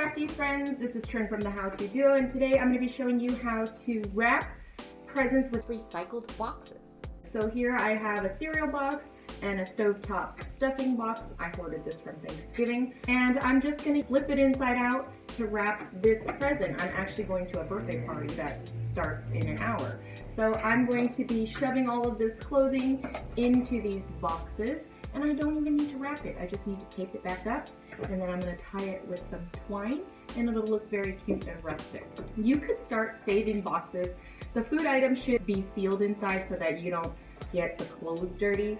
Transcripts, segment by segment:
crafty friends, this is Trin from the How To Duo, and today I'm going to be showing you how to wrap presents with recycled boxes. So here I have a cereal box and a stovetop stuffing box. I hoarded this from Thanksgiving, and I'm just going to flip it inside out to wrap this present. I'm actually going to a birthday party that starts in an hour. So I'm going to be shoving all of this clothing into these boxes, and I don't even need to wrap it. I just need to tape it back up, and then I'm going to tie it with some twine, and it'll look very cute and rustic. You could start saving boxes. The food items should be sealed inside so that you don't get the clothes dirty,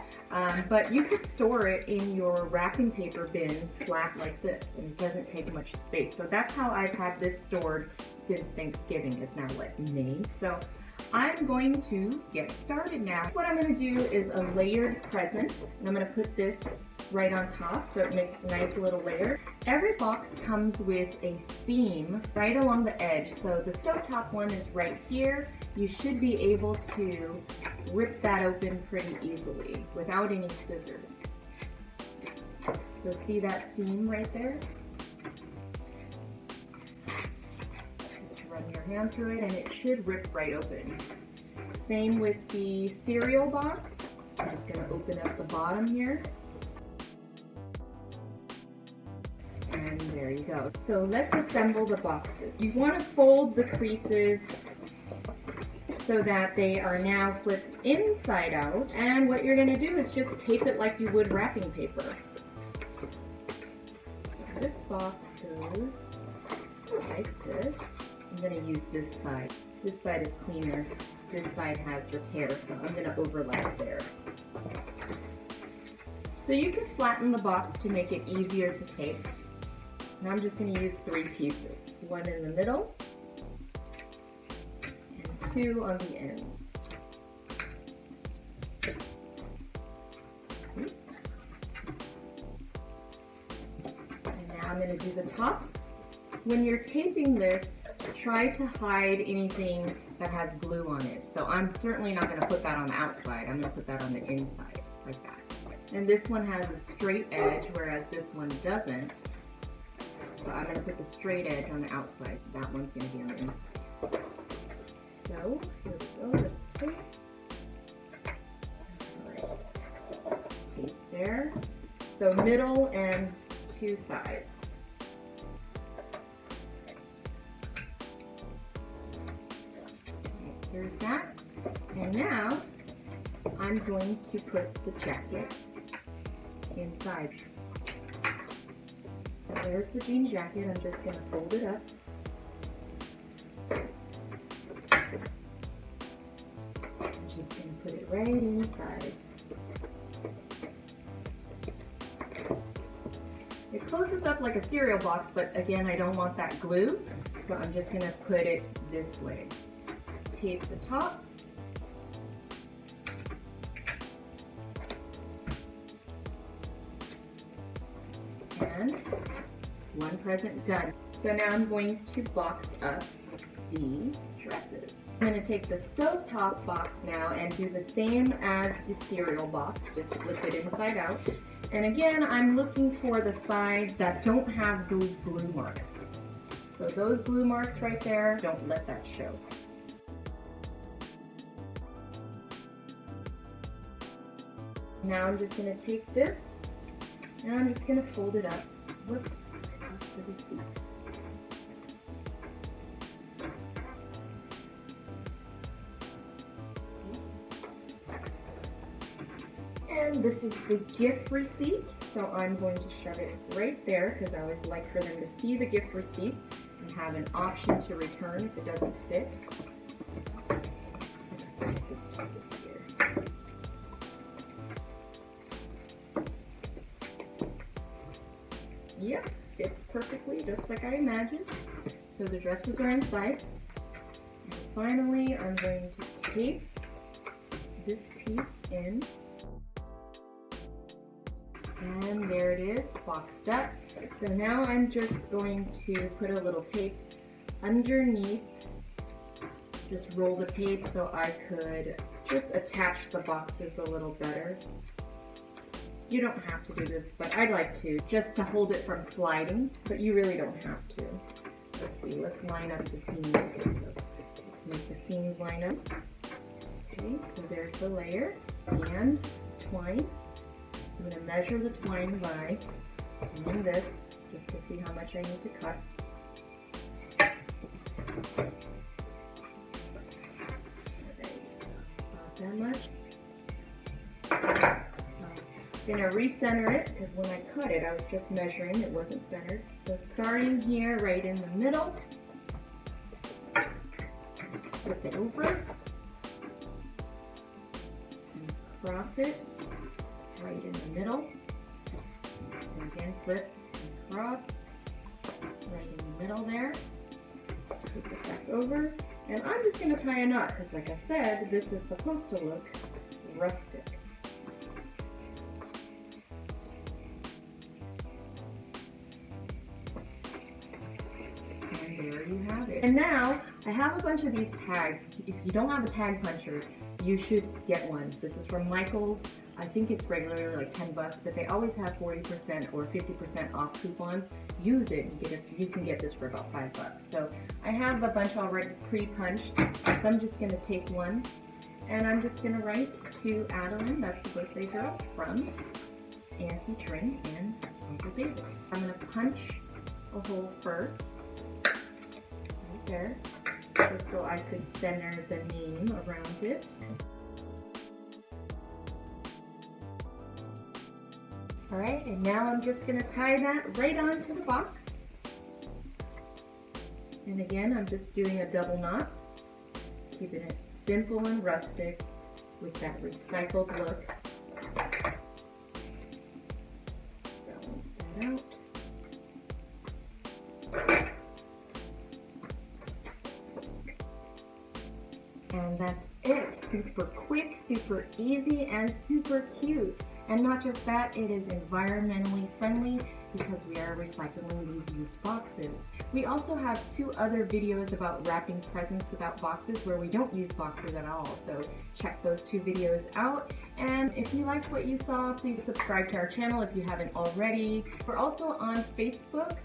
but you could store it in your wrapping paper bin flat like this, and it doesn't take much space. So that's how I've had this stored since Thanksgiving. It's now what, May? So I'm going to get started now. What I'm going to do is a layered present, and I'm going to put this right on top so it makes a nice little layer. Every box comes with a seam right along the edge, so the stovetop one is right here. You should be able to rip that open pretty easily without any scissors. So see that seam right there? Just run your hand through it and it should rip right open. Same with the cereal box. I'm just going to open up the bottom here. And there you go. So let's assemble the boxes. You want to fold the creases so that they are now flipped inside out. And what you're going to do is just tape it like you would wrapping paper. So this box goes like this. I'm going to use this side. This side is cleaner. This side has the tear, so I'm going to overlap there. So you can flatten the box to make it easier to tape. And I'm just going to use 3 pieces. One in the middle, and 2 on the ends. See? And now I'm going to do the top. When you're taping this, try to hide anything that has glue on it. So I'm certainly not going to put that on the outside. I'm going to put that on the inside, like that. And this one has a straight edge, whereas this one doesn't. So I'm going to put the straight edge on the outside. That one's going to be on the inside. So here we go. Let's tape. All right. Tape there. So middle and 2 sides. Here's that. And now I'm going to put the jacket inside. So there's the jean jacket. I'm just going to fold it up. I'm just going to put it right inside. It closes up like a cereal box, but again, I don't want that glue, so I'm just going to put it this way. Tape the top. And one present done. So now I'm going to box up the dresses. I'm going to take the stovetop box now and do the same as the cereal box, just flip it inside out. And again, I'm looking for the sides that don't have those glue marks. So those glue marks right there, don't let that show. Now I'm just going to take this and I'm just going to fold it up. Whoops, I lost the receipt. And this is the gift receipt, so I'm going to shove it right there because I always like for them to see the gift receipt and have an option to return if it doesn't fit. Let's put this here. Yep, fits perfectly, just like I imagined. So the dresses are inside. And finally, I'm going to tape this piece in. And there it is, boxed up. So now I'm just going to put a little tape underneath. Just roll the tape so I could just attach the boxes a little better. You don't have to do this, but I'd like to, just to hold it from sliding, but you really don't have to. Let's see, let's line up the seams. Okay, so let's make the seams line up. Okay, so there's the layer and twine. So I'm going to measure the twine by doing this, just to see how much I need to cut. Okay, so about that much. So I'm going to recenter it, because when I cut it, I was just measuring, it wasn't centered. So starting here, right in the middle, flip it over, and cross it right in the middle. So again, flip and cross, right in the middle there. Flip it back over, and I'm just going to tie a knot, because like I said, this is supposed to look rustic. And there you have it. And now, I have a bunch of these tags. If you don't have a tag puncher, you should get one. This is from Michael's. I think it's regularly like 10 bucks, but they always have 40% or 50% off coupons. Use it, you can get this for about 5 bucks. So I have a bunch already pre-punched, so I'm just gonna take one, and I'm just gonna write to Adeline, that's the birthday girl, from Auntie Trin and Uncle David. I'm gonna punch a hole first, right there, just so I could center the name around it. Alright, and now I'm just going to tie that right onto the box. And again, I'm just doing a double knot, keeping it simple and rustic with that recycled look. Let's balance that out. And that's it. Super quick, super easy, and super cute. And not just that, it is environmentally friendly because we are recycling these used boxes. We also have 2 other videos about wrapping presents without boxes where we don't use boxes at all. So check those 2 videos out. And if you liked what you saw, please subscribe to our channel if you haven't already. We're also on Facebook,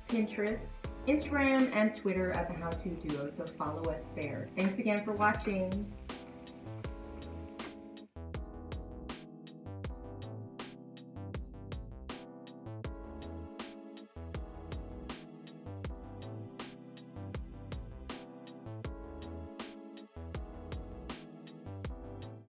Pinterest, Instagram, and Twitter at The How To Duo, so follow us there. Thanks again for watching.